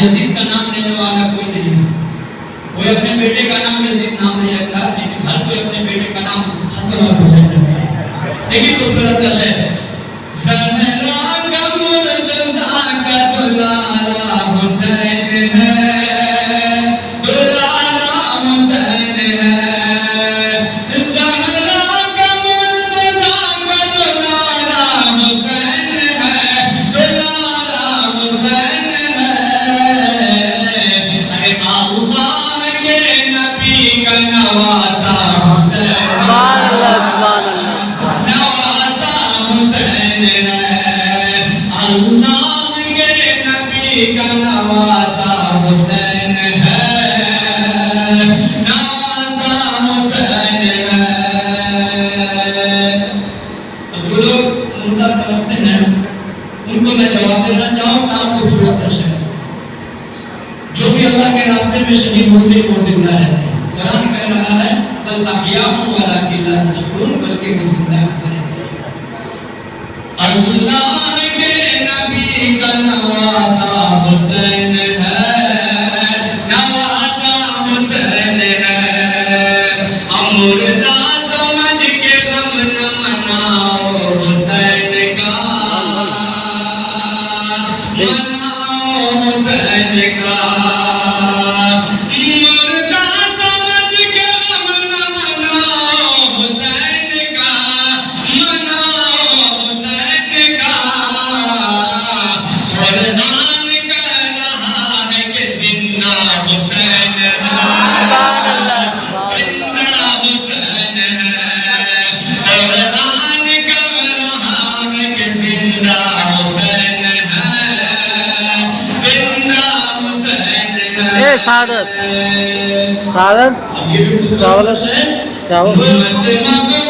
Yazid का नाम लेने वाला कोई नहीं है। कोई अपने बेटे का नाम यजीद नाम नहीं रखता, लेकिन हर कोई अपने बेटे का नाम हसन और हुसैन रखता है। देखिए खूबसूरत सा शेर, ज़हरा का मुर्तज़ा का दुलारा हुसैन है, दुलारा हुसैन है। ज़हरा का मुर्तज़ा का दुलारा हुसैन है, दुलारा हुसैन है। अल्लाह के नबी का नवासा हुसैन, नवासा हुसैन है। अल्लाह के नबी का नवासा हुसैन है, नवासा हुसैन है। तो जो लोग मुर्दा समझते हैं उनको मैं जवाब देना चाहूँगा, खूबसूरत है। जो भी अल्लाह के रास्ते में शहीद होते हैं वो जिंदा रहते हैं। कुरान कह रहा है बल अहयाउन वलाकिन ला तशकुरून, बल्कि वो जिंदा हैं। अल्लाह के नबी का नवासा हुसैन है, नवासा हुसैन है। मुर्दा समझ के गम न मनाओ हुसैन का, मनाओ हुसैन का। मुर्दा समझ के गम न मनाओ हुसैन का, मनाओ हुसैन का। कुरान कह रहा है कि जिंदा हुसैन है, जिंदा हुसैन है। कुरान कह रहा है कि जिंदा हुसैन है, जिंदा हुसैन है। ए सादत अब ये भी खूबसूरत है। चावल मत मगो